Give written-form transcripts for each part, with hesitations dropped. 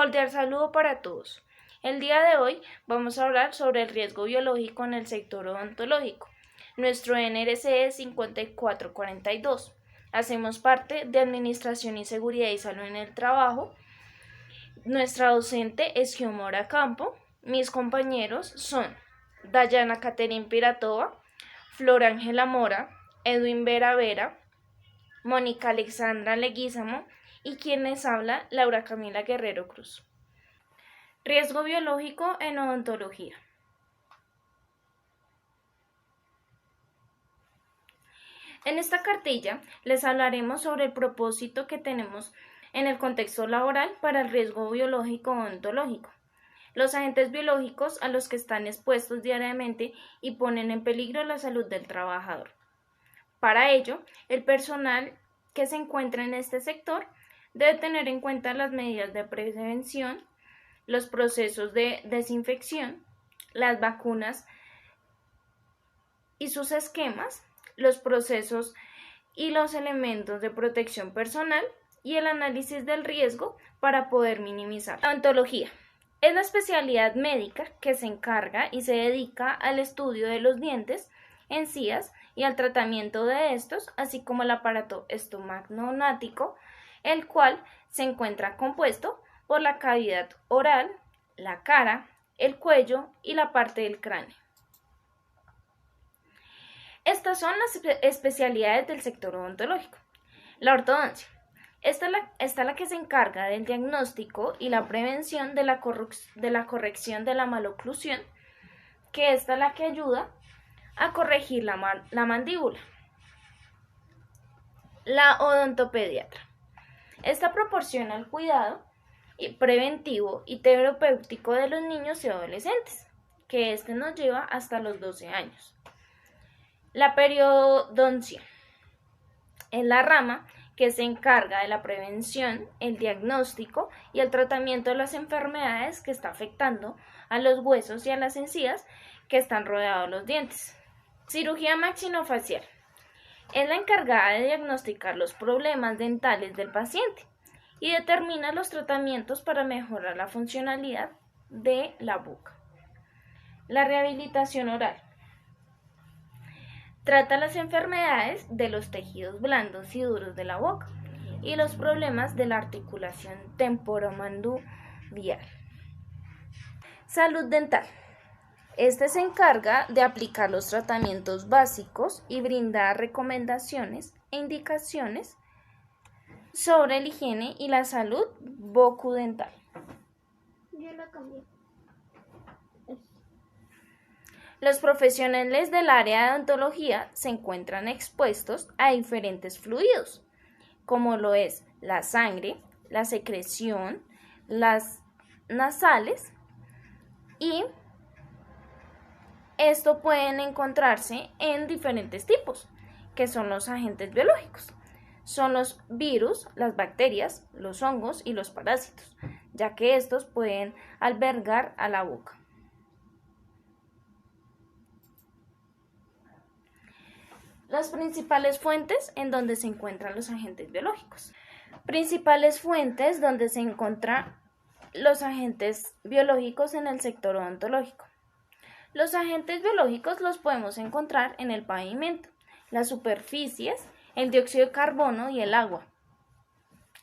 Cordial saludo para todos. El día de hoy vamos a hablar sobre el riesgo biológico en el sector odontológico. Nuestro NRC es 5442. Hacemos parte de Administración y Seguridad y Salud en el Trabajo. Nuestra docente es Xiomara Campo. Mis compañeros son Dayana Caterine Piratova, Flor Ángela Mora, Edwin Vera Vera, Mónica Alexandra Leguízamo y quien les habla, Laura Camila Guerrero Cruz. Riesgo biológico en odontología. En esta cartilla les hablaremos sobre el propósito que tenemos en el contexto laboral para el riesgo biológico odontológico. Los agentes biológicos a los que están expuestos diariamente y ponen en peligro la salud del trabajador. Para ello, el personal que se encuentra en este sector debe tener en cuenta las medidas de prevención, los procesos de desinfección, las vacunas y sus esquemas, los procesos y los elementos de protección personal y el análisis del riesgo para poder minimizar. La odontología es la especialidad médica que se encarga y se dedica al estudio de los dientes, encías y al tratamiento de estos, así como el aparato estomagnonático, el cual se encuentra compuesto por la cavidad oral, la cara, el cuello y la parte del cráneo. Estas son las especialidades del sector odontológico. La ortodoncia. Esta es la que se encarga del diagnóstico y la prevención de la corrección de la maloclusión, que esta es la que ayuda a corregir la mandíbula. La odontopediatra. Esta proporciona el cuidado preventivo y terapéutico de los niños y adolescentes, que nos lleva hasta los 12 años. La periodoncia es la rama que se encarga de la prevención, el diagnóstico y el tratamiento de las enfermedades que está afectando a los huesos y a las encías que están rodeados de los dientes. Cirugía maxinofacial es la encargada de diagnosticar los problemas dentales del paciente y determina los tratamientos para mejorar la funcionalidad de la boca. La rehabilitación oral trata las enfermedades de los tejidos blandos y duros de la boca y los problemas de la articulación temporomandibular. Salud dental. Se encarga de aplicar los tratamientos básicos y brindar recomendaciones e indicaciones sobre la higiene y la salud bucodental. Yo la cambié. Los profesionales del área de odontología se encuentran expuestos a diferentes fluidos, como lo es la sangre, la secreción, las nasales y esto pueden encontrarse en diferentes tipos, que son los agentes biológicos. Son los virus, las bacterias, los hongos y los parásitos, ya que estos pueden albergar a la boca. Las principales fuentes en donde se encuentran los agentes biológicos. Principales fuentes donde se encuentran los agentes biológicos en el sector odontológico. Los agentes biológicos los podemos encontrar en el pavimento, las superficies, el dióxido de carbono y el agua,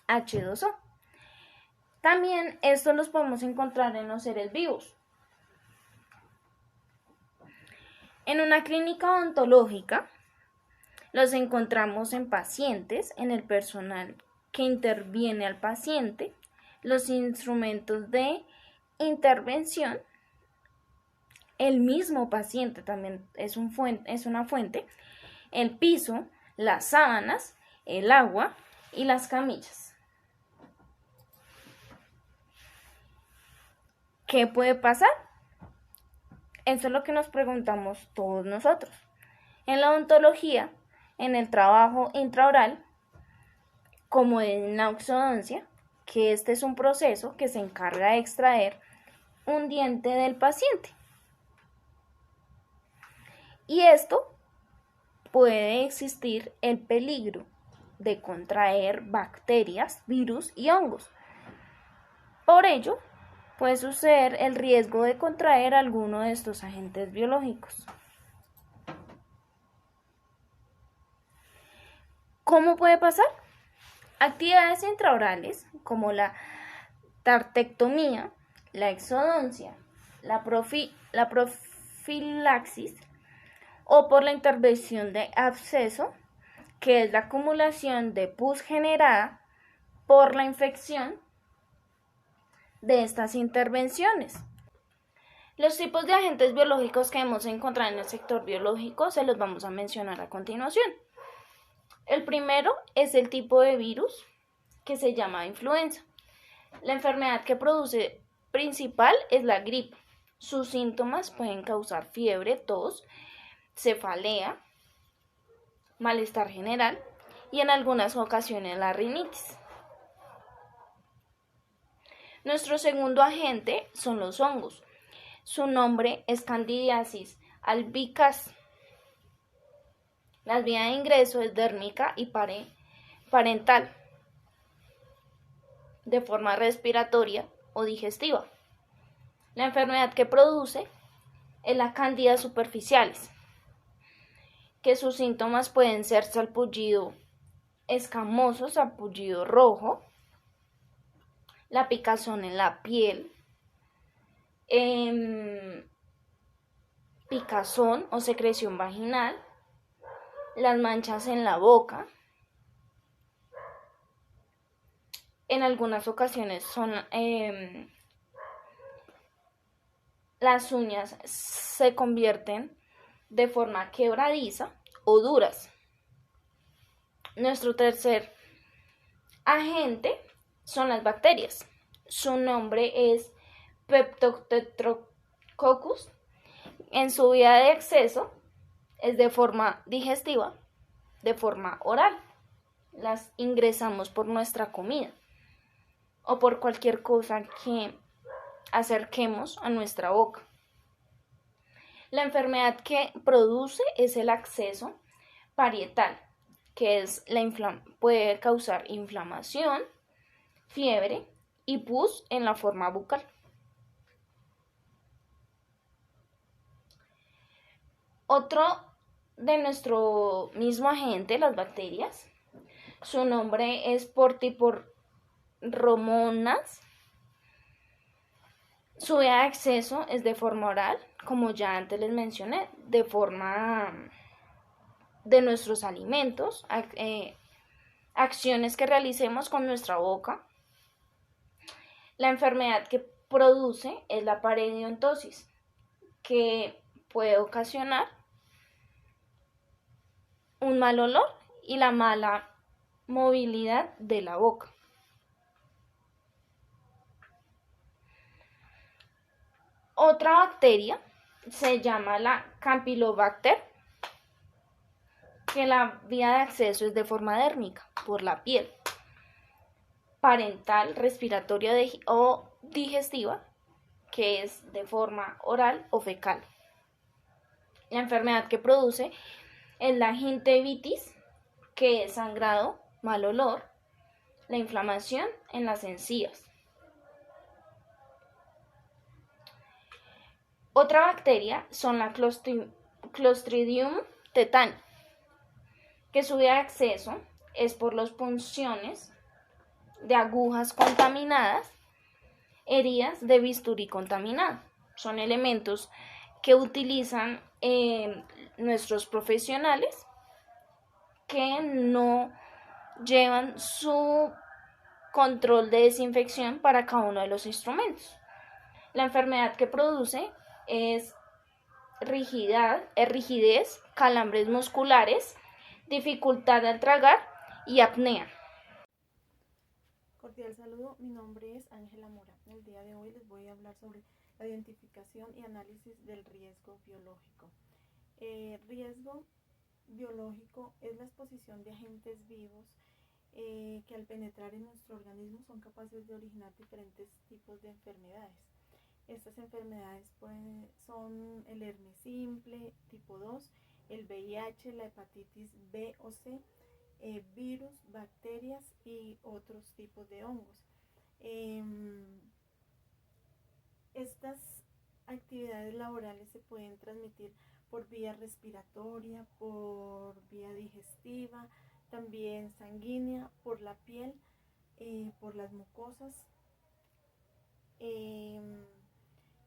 H2O. También estos los podemos encontrar en los seres vivos. En una clínica odontológica los encontramos en pacientes, en el personal que interviene al paciente, los instrumentos de intervención, el mismo paciente también es una fuente, el piso, las sábanas, el agua y las camillas. ¿Qué puede pasar? Eso es lo que nos preguntamos todos nosotros. En la odontología, en el trabajo intraoral, como en la ortodoncia, que este es un proceso que se encarga de extraer un diente del paciente. Y esto puede existir el peligro de contraer bacterias, virus y hongos. Por ello, puede suceder el riesgo de contraer alguno de estos agentes biológicos. ¿Cómo puede pasar? Actividades intraorales como la tartectomía, la exodoncia, la profilaxis o por la intervención de absceso, que es la acumulación de pus generada por la infección de estas intervenciones. Los tipos de agentes biológicos que hemos encontrado en el sector biológico se los vamos a mencionar a continuación. El primero es el tipo de virus que se llama influenza. La enfermedad que produce principal es la gripe. Sus síntomas pueden causar fiebre, tos, cefalea, malestar general y en algunas ocasiones la rinitis. Nuestro segundo agente son los hongos. Su nombre es Candidiasis albicans. La vía de ingreso es dérmica y parental, de forma respiratoria o digestiva. La enfermedad que produce es la cándida superficialis, que sus síntomas pueden ser sarpullido escamoso, sarpullido rojo, la picazón en la piel, picazón o secreción vaginal, las manchas en la boca. En algunas ocasiones son las uñas se convierten de forma quebradiza o duras. Nuestro tercer agente son las bacterias. Su nombre es Peptotetrococcus. En su vía de acceso es de forma digestiva, de forma oral. Las ingresamos por nuestra comida o por cualquier cosa que acerquemos a nuestra boca. La enfermedad que produce es el acceso parietal, que es puede causar inflamación, fiebre y pus en la forma bucal. Otro de nuestro mismo agente, las bacterias, su nombre es Portiporromonas. Su vía de acceso es de forma oral, como ya antes les mencioné, de forma de nuestros alimentos, acciones que realicemos con nuestra boca. La enfermedad que produce es la parodontosis, que puede ocasionar un mal olor y la mala movilidad de la boca. Otra bacteria se llama la Campylobacter, que la vía de acceso es de forma dérmica, por la piel, parental, respiratoria o digestiva, que es de forma oral o fecal. La enfermedad que produce es la gingivitis, que es sangrado, mal olor, la inflamación en las encías. Otra bacteria son la Clostridium tetani, que su vía de acceso es por las punciones de agujas contaminadas, heridas de bisturí contaminado. Son elementos que utilizan nuestros profesionales que no llevan su control de desinfección para cada uno de los instrumentos. La enfermedad que produce es rigidez, calambres musculares, dificultad al tragar y apnea. Cordial saludo, mi nombre es Ángela Mora. El día de hoy les voy a hablar sobre la identificación y análisis del riesgo biológico. Riesgo biológico es la exposición de agentes vivos que al penetrar en nuestro organismo son capaces de originar diferentes tipos de enfermedades. Estas enfermedades son el herpes simple, tipo 2, el VIH, la hepatitis B o C, virus, bacterias y otros tipos de hongos. Estas actividades laborales se pueden transmitir por vía respiratoria, por vía digestiva, también sanguínea, por la piel, por las mucosas.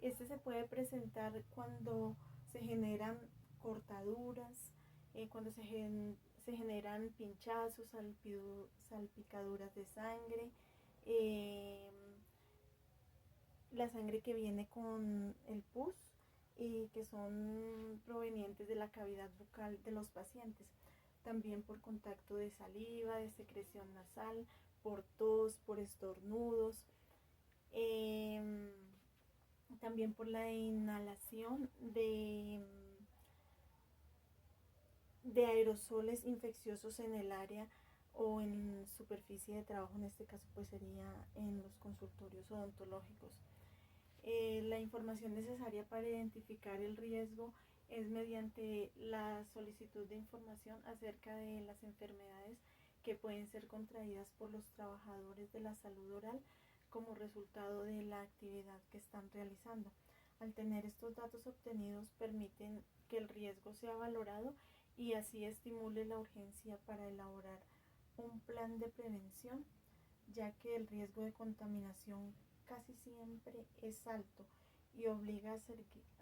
Este se puede presentar cuando se generan cortaduras, cuando se generan pinchazos, salpicaduras de sangre, la sangre que viene con el pus y que son provenientes de la cavidad bucal de los pacientes. También por contacto de saliva, de secreción nasal, por tos, por estornudos. También por la inhalación de aerosoles infecciosos en el área o en superficie de trabajo, en este caso pues sería en los consultorios odontológicos. La información necesaria para identificar el riesgo es mediante la solicitud de información acerca de las enfermedades que pueden ser contraídas por los trabajadores de la salud oral como resultado de la actividad que están realizando. Al tener estos datos obtenidos permiten que el riesgo sea valorado y así estimule la urgencia para elaborar un plan de prevención, ya que el riesgo de contaminación casi siempre es alto y obliga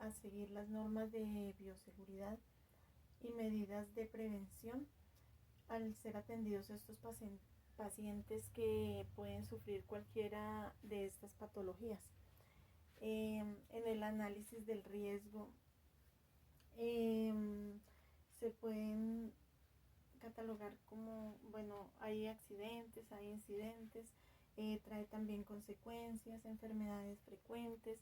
a seguir las normas de bioseguridad y medidas de prevención al ser atendidos estos pacientes que pueden sufrir cualquiera de estas patologías. En el análisis del riesgo se pueden catalogar como, bueno, hay accidentes, hay incidentes, trae también consecuencias, enfermedades frecuentes,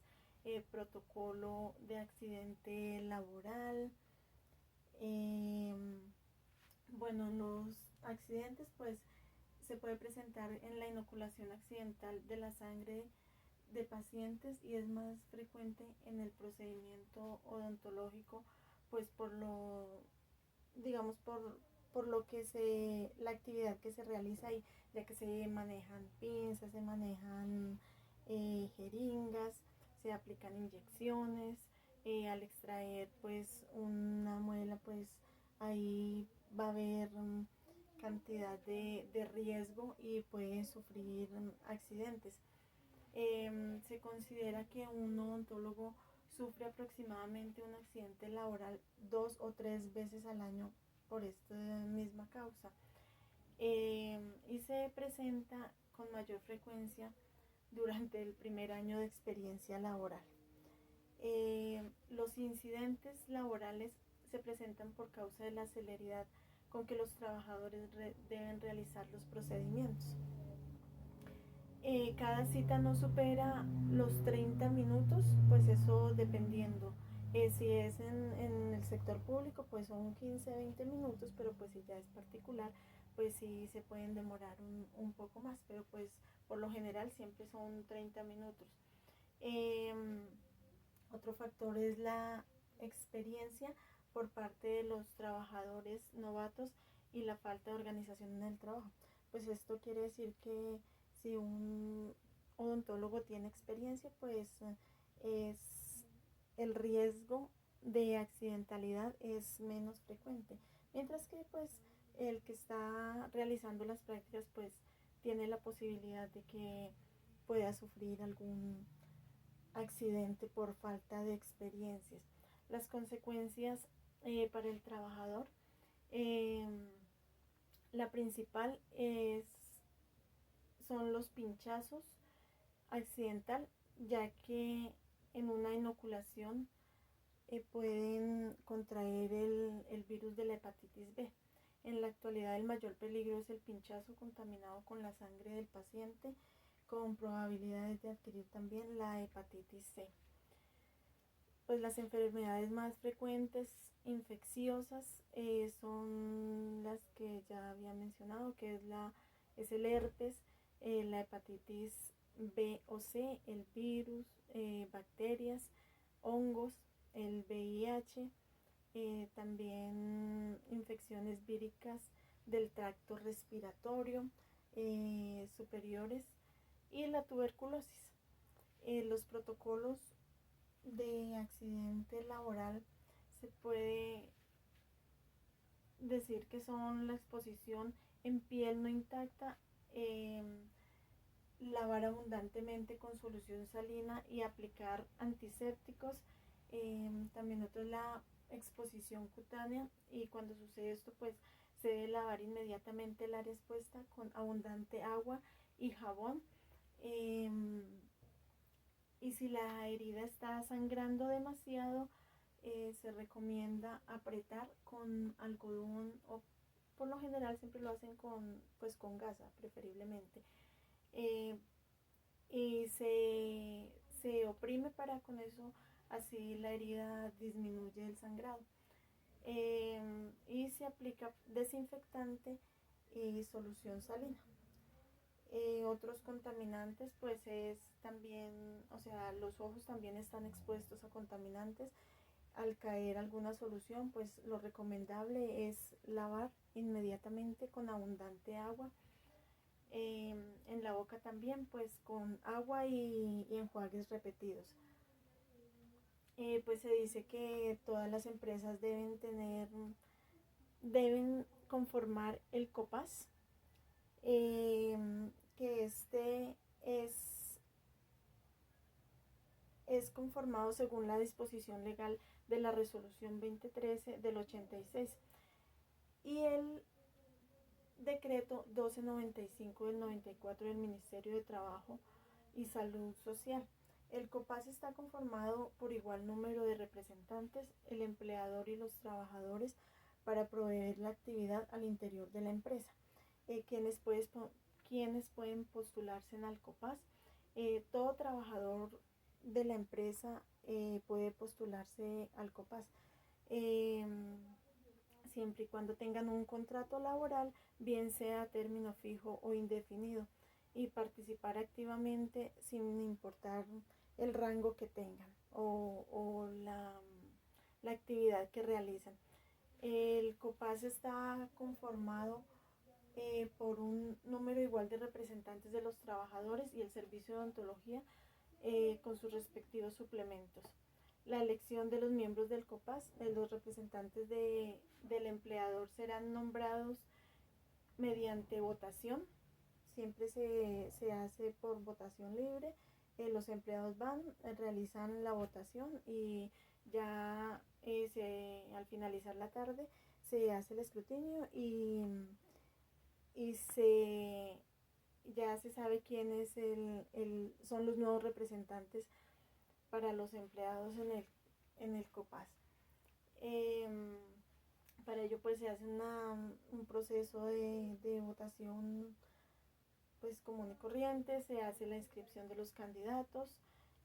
protocolo de accidente laboral. Bueno, los accidentes pues se puede presentar en la inoculación accidental de la sangre de pacientes y es más frecuente en el procedimiento odontológico, pues por lo, digamos, por lo que la actividad que se realiza ahí, ya que se manejan pinzas, se manejan jeringas, se aplican inyecciones, al extraer pues una muela, pues ahí va a haber cantidad de riesgo y puede sufrir accidentes. Se considera que un odontólogo sufre aproximadamente un accidente laboral 2 o 3 veces al año por esta misma causa, y se presenta con mayor frecuencia durante el primer año de experiencia laboral. Los incidentes laborales se presentan por causa de la celeridad con que los trabajadores deben realizar los procedimientos. Cada cita no supera los 30 minutos, pues eso dependiendo. Si es en el sector público, pues son 15-20 minutos, pero pues si ya es particular, pues sí se pueden demorar un poco más, pero pues por lo general siempre son 30 minutos. Otro factor es la experiencia por parte de los trabajadores novatos y la falta de organización en el trabajo. Pues esto quiere decir que si un odontólogo tiene experiencia, pues el riesgo de accidentalidad es menos frecuente, mientras que pues el que está realizando las prácticas pues tiene la posibilidad de que pueda sufrir algún accidente por falta de experiencias. Las consecuencias para el trabajador, la principal son los pinchazos accidental, ya que en una inoculación pueden contraer el virus de la hepatitis B. En la actualidad el mayor peligro es el pinchazo contaminado con la sangre del paciente, con probabilidades de adquirir también la hepatitis C. Pues las enfermedades más frecuentes infecciosas son las que ya había mencionado, que es el herpes, la hepatitis B o C, el virus, bacterias, hongos, el VIH, también infecciones víricas del tracto respiratorio superiores y la tuberculosis. Los protocolos de accidente laboral se puede decir que son la exposición en piel no intacta, lavar abundantemente con solución salina y aplicar antisépticos. También otro es la exposición cutánea, y cuando sucede esto pues se debe lavar inmediatamente el área expuesta con abundante agua y jabón. Eh, y si la herida está sangrando demasiado, se recomienda apretar con algodón, o por lo general siempre lo hacen con gasa preferiblemente. Eh, y se oprime para con eso así la herida disminuye el sangrado. Y se aplica desinfectante y solución salina. Otros contaminantes pues es también, o sea, los ojos también están expuestos a contaminantes. Al caer alguna solución, pues lo recomendable es lavar inmediatamente con abundante agua. En la boca también, pues con agua y enjuagues repetidos. Pues se dice que todas las empresas deben conformar el COPAS, que es conformado según la disposición legal de la resolución 2013 del 86 y el decreto 1295 del 94 del Ministerio de Trabajo y Salud Social. El COPAS está conformado por igual número de representantes, el empleador y los trabajadores, para proveer la actividad al interior de la empresa. Quienes pueden postularse al COPAS. Todo trabajador de la empresa puede postularse al COPAS, siempre y cuando tengan un contrato laboral, bien sea a término fijo o indefinido, y participar activamente sin importar el rango que tengan o la actividad que realizan. El COPAS está conformado por un número igual de representantes de los trabajadores y el servicio de odontología, con sus respectivos suplementos. La elección de los miembros del COPAS, los representantes del empleador, serán nombrados mediante votación. Siempre se hace por votación libre. Los empleados realizan la votación, y ya al finalizar la tarde se hace el escrutinio y ya se sabe quiénes son los nuevos representantes para los empleados en el COPAS. Para ello pues se hace un proceso de votación pues común y corriente. Se hace la inscripción de los candidatos,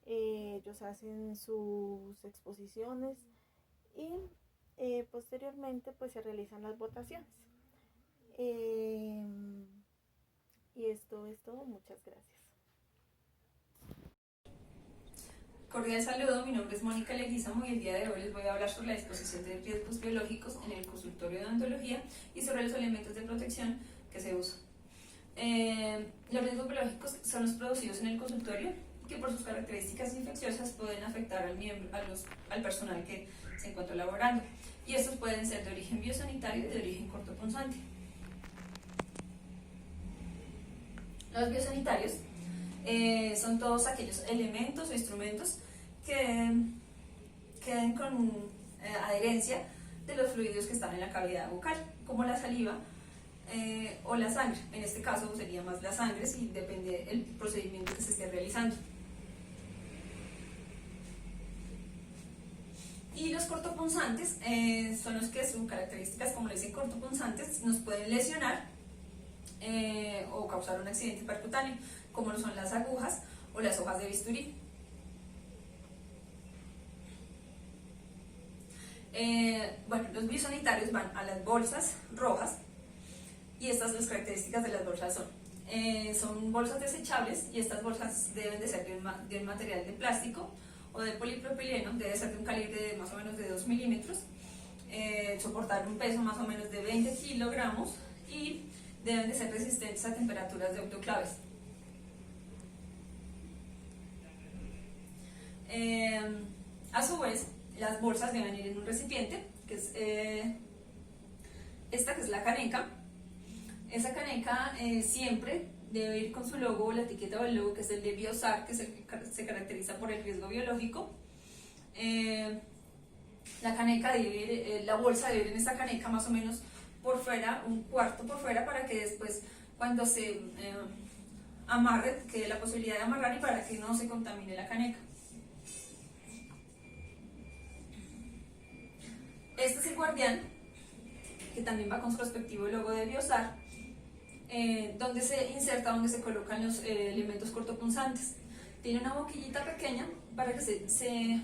ellos hacen sus exposiciones y posteriormente pues se realizan las votaciones. Y esto es todo, muchas gracias. Cordial saludo, mi nombre es Mónica Leguizamo y el día de hoy les voy a hablar sobre la exposición de riesgos biológicos en el consultorio de odontología y sobre los elementos de protección que se usan. Los riesgos biológicos son los producidos en el consultorio, que por sus características infecciosas pueden afectar al personal que se encuentra laborando, y estos pueden ser de origen biosanitario y de origen cortopunzante. Los biosanitarios son todos aquellos elementos o instrumentos que queden con adherencia de los fluidos que están en la cavidad bucal, como la saliva o la sangre. En este caso sería más la sangre, si depende del procedimiento que se esté realizando. Y los cortopunzantes son los que sus características, como le dicen cortopunzantes, nos pueden lesionar o causar un accidente percutáneo, como lo son las agujas o las hojas de bisturí. Bueno, los biosanitarios van a las bolsas rojas, y estas las características de las bolsas son bolsas desechables, y estas bolsas deben de ser de un material de plástico o de polipropileno, debe ser de un calibre de más o menos de 2 milímetros, soportar un peso más o menos de 20 kilogramos y deben de ser resistentes a temperaturas de autoclaves. A su vez, las bolsas deben ir en un recipiente, que es esta que es la caneca. Esa caneca siempre debe ir con su logo, la etiqueta o el logo, que es el de Biosar, que es el que se caracteriza por el riesgo biológico. La caneca debe ir, la bolsa debe ir en esta caneca más o menos por fuera, un cuarto por fuera, para que después cuando se amarre, quede la posibilidad de amarrar y para que no se contamine la caneca. Este es el guardián, que también va con su respectivo logo de Biosar, donde se inserta, donde se colocan los elementos cortopunzantes. Tiene una boquillita pequeña para que se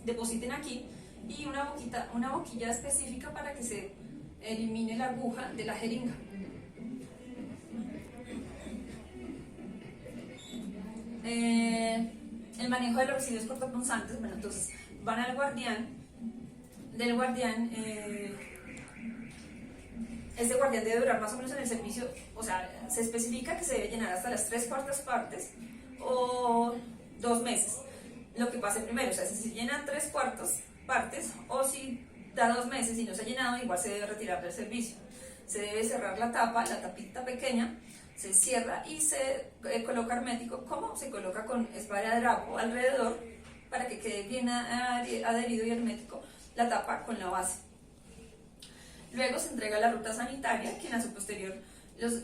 depositen aquí, y una boquilla específica para que se elimine la aguja de la jeringa. El manejo de los residuos cortopunzantes, bueno, entonces van al guardián. Del guardián, este guardián debe durar más o menos en el servicio, o sea, se especifica que se debe llenar hasta las 3/4 partes o 2 meses, lo que pase primero, o sea, si se llenan 3/4 partes o si da 2 meses y no se ha llenado, igual se debe retirar del servicio. Se debe cerrar la tapa, la tapita pequeña, se cierra y se coloca hermético, como se coloca con espalda de drapo alrededor, para que quede bien adherido y hermético la tapa con la base. Luego se entrega a la ruta sanitaria, quien a su posterior los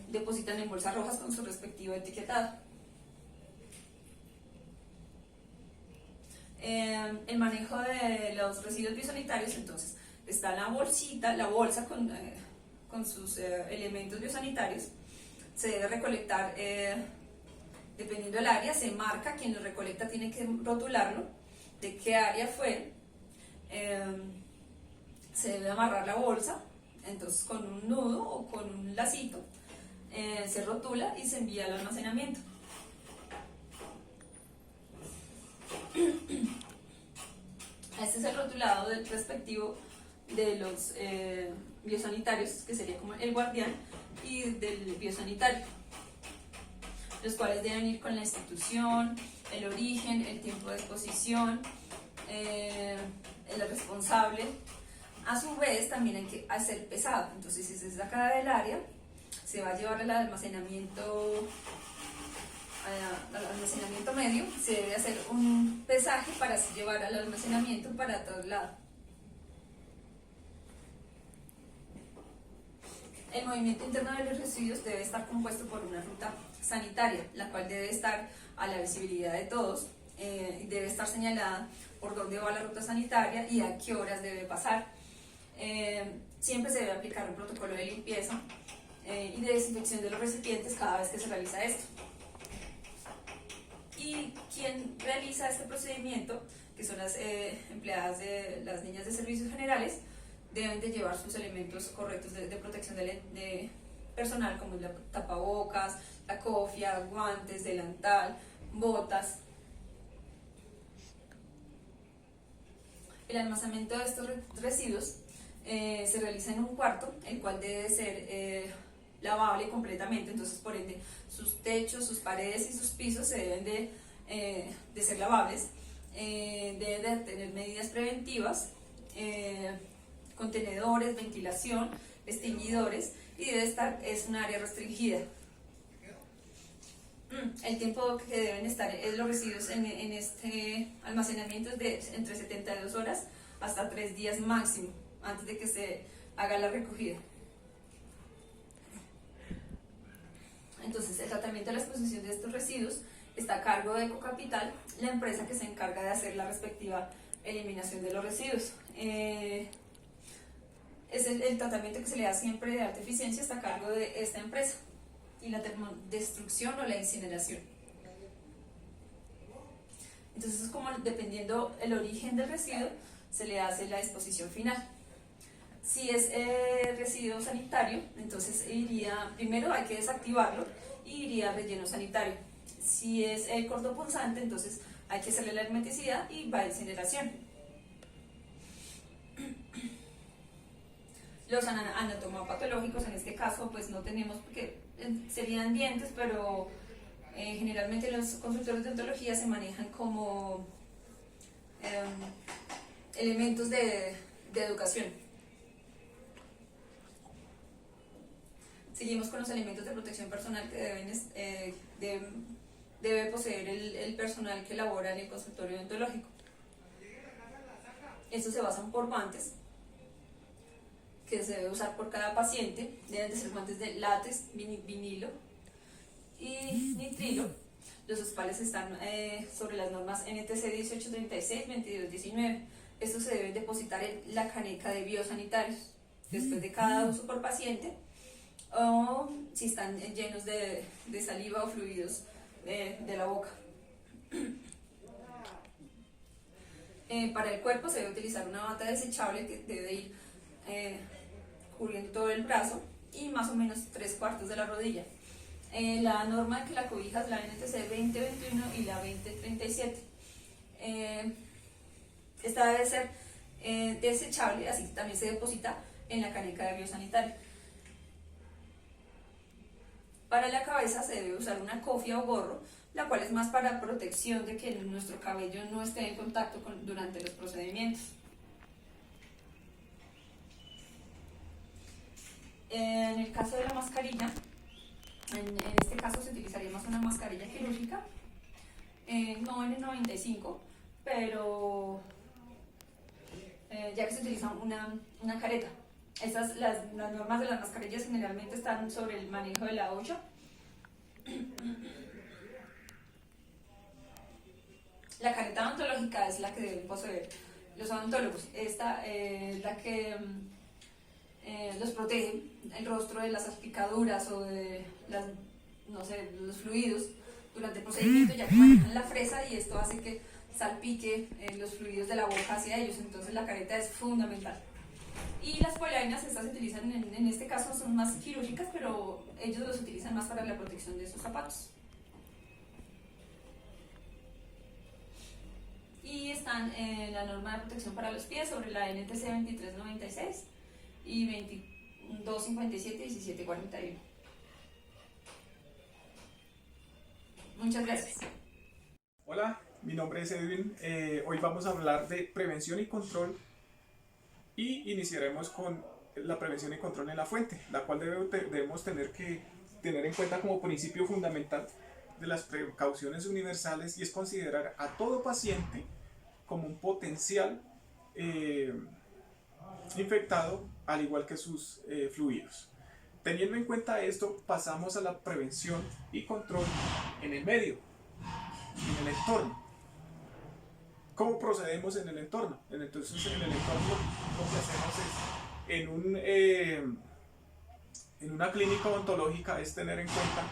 depositan en bolsas rojas con su respectivo etiquetado. El manejo de los residuos biosanitarios, entonces está la bolsa con sus elementos biosanitarios. Se debe recolectar dependiendo del área, se marca, quien lo recolecta tiene que rotularlo de qué área fue. Se debe amarrar la bolsa, entonces con un nudo o con un lacito, se rotula y se envía al almacenamiento. Este es el rotulado del respectivo de los biosanitarios, que sería como el guardián, y del biosanitario, los cuales deben ir con la institución, el origen, el tiempo de exposición, el responsable. A su vez también hay que hacer pesado, entonces si se saca del área, se va a llevar al almacenamiento medio, se debe hacer un pesaje para así llevar al almacenamiento para traslado. El movimiento interno de los residuos debe estar compuesto por una ruta sanitaria, la cual debe estar a la visibilidad de todos, debe estar señalada por dónde va la ruta sanitaria y a qué horas debe pasar. Siempre se debe aplicar un protocolo de limpieza y de desinfección de los recipientes cada vez que se realiza esto. Y quien realiza este procedimiento, que son las empleadas de las niñas de servicios generales, deben de llevar sus elementos correctos de protección de personal, como la tapabocas, la cofia, guantes, delantal, botas. El almacenamiento de estos residuos se realiza en un cuarto, el cual debe ser lavable completamente, entonces por ende sus techos, sus paredes y sus pisos se deben de ser lavables, deben de tener medidas preventivas, contenedores, ventilación, extinguidores, y debe estar, es un área restringida. El tiempo que deben estar los residuos en este almacenamiento es de entre 72 horas hasta 3 días máximo, antes de que se haga la recogida. Entonces, el tratamiento de la exposición de estos residuos está a cargo de Ecocapital, la empresa que se encarga de hacer la respectiva eliminación de los residuos. Es el tratamiento que se le da siempre de alta eficiencia, está a cargo de esta empresa, y la termodestrucción o la incineración. Entonces, es como dependiendo el origen del residuo, se le hace la disposición final. Si es residuo sanitario, entonces primero hay que desactivarlo y iría al relleno sanitario. Si es cortopunzante, entonces hay que hacerle la hermeticidad y va a incineración. Los anatomopatológicos, en este caso, pues no tenemos, porque serían dientes, pero generalmente los consultores de odontología se manejan como elementos de educación. Seguimos con los elementos de protección personal que debe poseer el personal que labora en el consultorio odontológico. Estos se basan por guantes que se debe usar por cada paciente. Deben de ser guantes de látex, vinilo y nitrilo, los cuales están sobre las normas NTC 1836, 2219. Estos se deben depositar en la caneca de biosanitarios después de cada uso por paciente, o si están llenos de saliva o fluidos de la boca. Para el cuerpo se debe utilizar una bata desechable que debe ir cubriendo todo el brazo y más o menos 3/4 de la rodilla. La norma que la cobija es la NTC 2021 y la 2037. Esta debe ser desechable, así que también se deposita en la caneca de biosanitario. Para la cabeza se debe usar una cofia o gorro, la cual es más para protección de que nuestro cabello no esté en contacto durante los procedimientos. En el caso de la mascarilla, en este caso se utilizaría más una mascarilla quirúrgica, no N95, pero ya que se utiliza una careta. Las normas de las mascarillas generalmente están sobre el manejo de la 8. La careta odontológica es la que deben poseer los odontólogos. Esta es la que los protege el rostro de las salpicaduras o de los fluidos durante el procedimiento, ya que manejan la fresa y esto hace que salpique los fluidos de la boca hacia ellos. Entonces la careta es fundamental. Y las polainas, estas se utilizan en este caso, son más quirúrgicas, pero ellos los utilizan más para la protección de sus zapatos. Y están en la norma de protección para los pies sobre la NTC 2396 y 2257 y 1741. Muchas gracias. Hola, mi nombre es Edwin. Hoy vamos a hablar de prevención y control y iniciaremos con la prevención y control en la fuente, la cual debemos tener en cuenta como principio fundamental de las precauciones universales, y es considerar a todo paciente como un potencial infectado, al igual que sus fluidos. Teniendo en cuenta esto, pasamos a la prevención y control en el medio, en el entorno. ¿Cómo procedemos en el entorno? Entonces, en el entorno lo que hacemos es, en una clínica odontológica, es tener en cuenta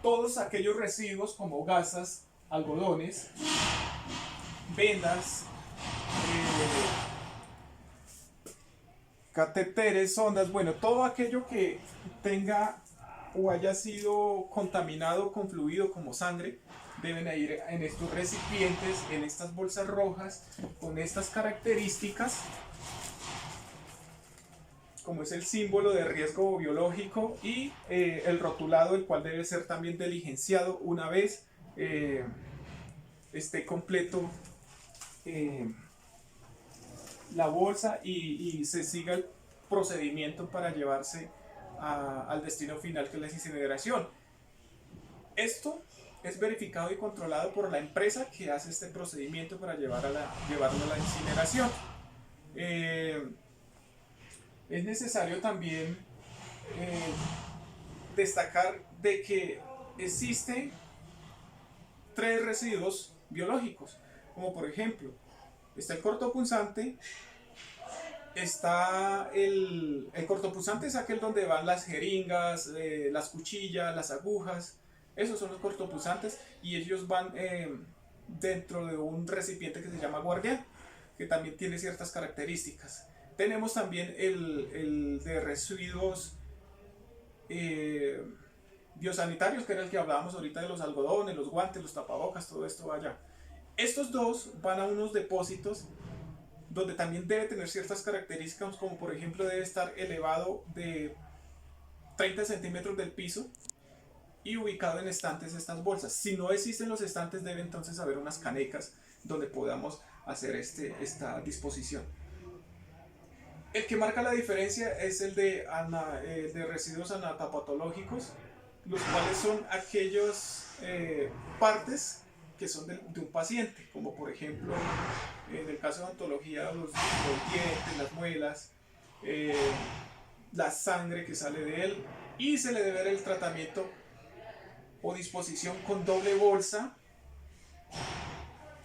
todos aquellos residuos como gasas, algodones, vendas, catéteres, sondas, bueno, todo aquello que tenga o haya sido contaminado con fluido como sangre, deben ir en estos recipientes, en estas bolsas rojas, con estas características, como es el símbolo de riesgo biológico, y el rotulado, el cual debe ser también diligenciado una vez esté completo la bolsa y se siga el procedimiento para llevarse al destino final, que es la incineración. Esto es verificado y controlado por la empresa que hace este procedimiento para llevarlo a la incineración. Es necesario también destacar de que existen 3 residuos biológicos, como por ejemplo, está el cortopunzante. Está el cortopunzante, es aquel donde van las jeringas, las cuchillas, las agujas. Esos son los cortopunzantes, y ellos van dentro de un recipiente que se llama guardián, que también tiene ciertas características. Tenemos también el de residuos biosanitarios, que era el que hablábamos ahorita, de los algodones, los guantes, los tapabocas, todo esto va allá. Estos dos van a unos depósitos donde también debe tener ciertas características, como por ejemplo debe estar elevado de 30 centímetros del piso, y ubicado en estantes estas bolsas. Si no existen los estantes, debe entonces haber unas canecas donde podamos hacer esta disposición. El que marca la diferencia es el de residuos anatopatológicos, los cuales son aquellas partes que son de un paciente, como por ejemplo en el caso de odontología los dientes, las muelas, la sangre que sale de él, y se le debe dar el tratamiento o disposición con doble bolsa,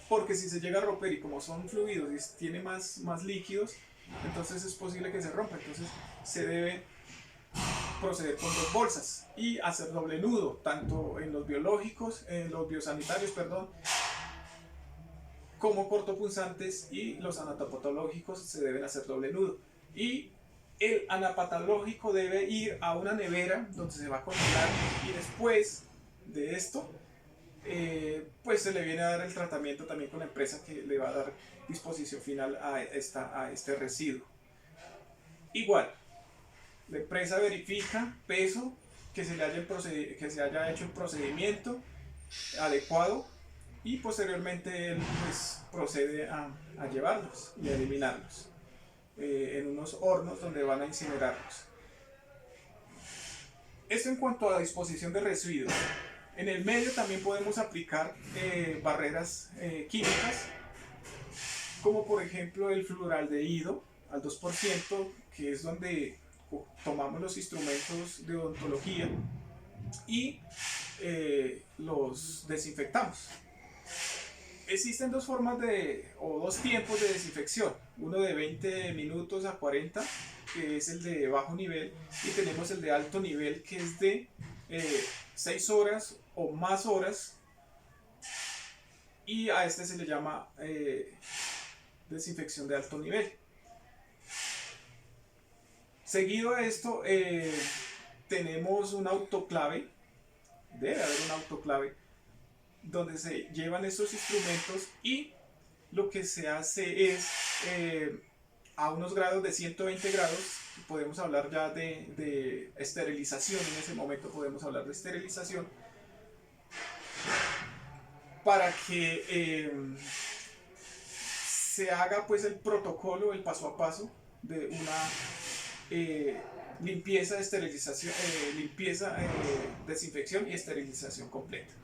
porque si se llega a romper y como son fluidos y tiene más líquidos, entonces es posible que se rompa. Entonces se debe proceder con dos bolsas y hacer doble nudo, tanto en los biológicos, en los biosanitarios, perdón, como cortopunzantes, y los anatopatológicos se deben hacer doble nudo. Y el anapatológico debe ir a una nevera donde se va a congelar, y después de esto pues se le viene a dar el tratamiento también con la empresa que le va a dar disposición final a este residuo. Igual, la empresa verifica peso, que se haya hecho el procedimiento adecuado, y posteriormente él pues procede a llevarlos y a eliminarlos en unos hornos donde van a incinerarlos. Esto en cuanto a disposición de residuos. En el medio también podemos aplicar barreras químicas, como por ejemplo el fluoraldehído al 2%, que es donde tomamos los instrumentos de odontología y los desinfectamos. Existen dos formas o dos tiempos de desinfección, uno de 20 minutos a 40, que es el de bajo nivel, y tenemos el de alto nivel, que es de 6 horas o más horas, y a este se le llama desinfección de alto nivel. Seguido a esto tenemos un autoclave, debe haber un autoclave donde se llevan estos instrumentos, y lo que se hace es a unos grados de 120 grados, podemos hablar ya de esterilización. En ese momento podemos hablar de esterilización, para que se haga pues el protocolo, el paso a paso de una limpieza, esterilización, desinfección y esterilización completa.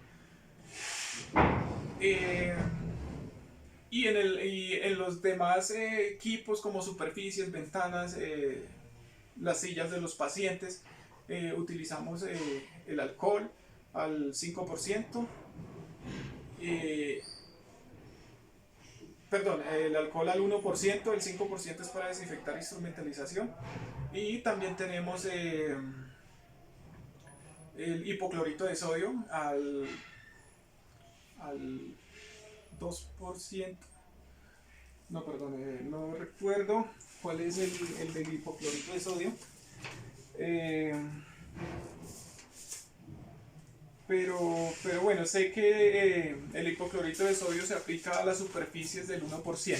Y en los demás equipos, como superficies, ventanas, las sillas de los pacientes, utilizamos el alcohol al 5%, el alcohol al 1%, el 5% es para desinfectar instrumentalización, y también tenemos el hipoclorito de sodio al 2%. No, perdón, no recuerdo cuál es el del hipoclorito de sodio. Pero bueno, sé que el hipoclorito de sodio se aplica a las superficies del 1%.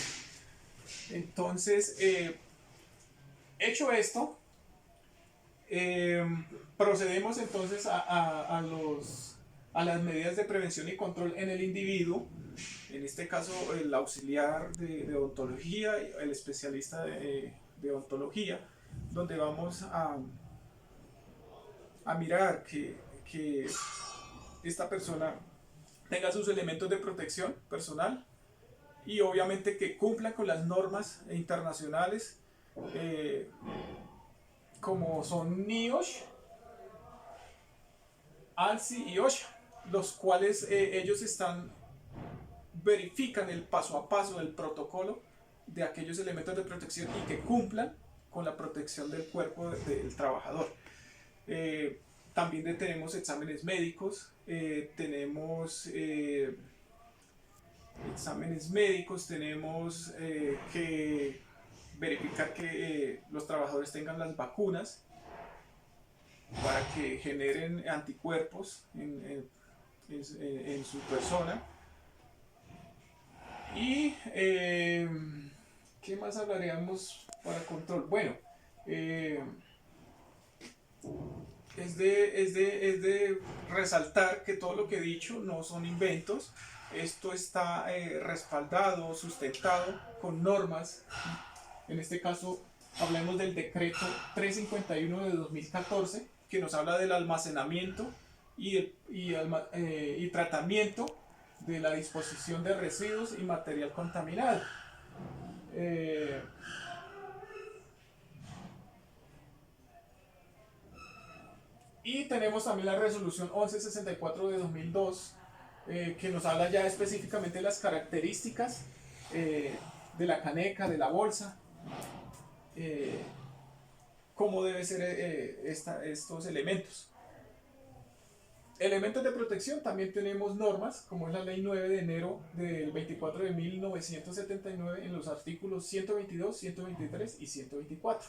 Entonces, hecho esto, procedemos entonces a las medidas de prevención y control en el individuo. En este caso, el auxiliar de odontología, el especialista de odontología, donde vamos a mirar que esta persona tenga sus elementos de protección personal, y obviamente que cumpla con las normas internacionales, como son NIOSH, ANSI y OSHA, los cuales ellos verifican el paso a paso del protocolo de aquellos elementos de protección, y que cumplan con la protección del cuerpo del trabajador. También tenemos exámenes médicos, tenemos que verificar que los trabajadores tengan las vacunas para que generen anticuerpos en su persona. Y ¿qué más hablaríamos para control? Bueno, es de resaltar que todo lo que he dicho no son inventos. Esto está respaldado, sustentado con normas. En este caso hablemos del decreto 351 de 2014, que nos habla del almacenamiento y tratamiento de la disposición de residuos y material contaminado. Y tenemos también la resolución 1164 de 2002, que nos habla ya específicamente de las características de la caneca, de la bolsa, cómo deben ser estos elementos. Elementos de protección, también tenemos normas, como es la ley 9 de enero del 24 de 1979 en los artículos 122, 123 y 124.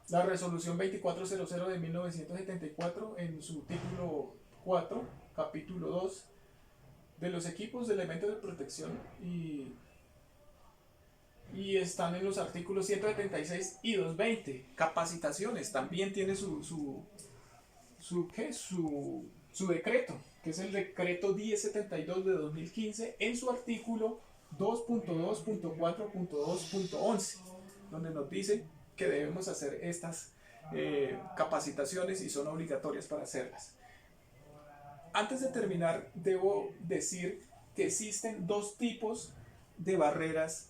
La resolución 2400 de 1974 en su título 4, capítulo 2, de los equipos de elementos de protección, y están en los artículos 176 y 220. Capacitaciones, también tiene su decreto, que es el decreto 1072 de 2015, en su artículo 2.2.4.2.11, donde nos dice que debemos hacer estas capacitaciones y son obligatorias para hacerlas. Antes de terminar, debo decir que existen dos tipos de barreras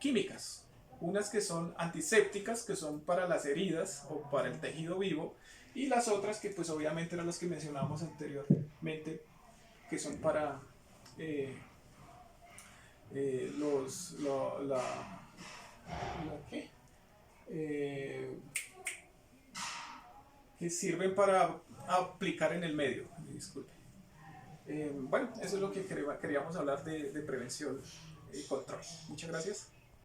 químicas. Unas que son antisépticas, que son para las heridas o para el tejido vivo, y las otras que pues obviamente eran las que mencionábamos anteriormente, que son para que sirven para aplicar en el medio. Disculpe. Bueno, eso es lo que queríamos hablar de prevención y control. Muchas gracias.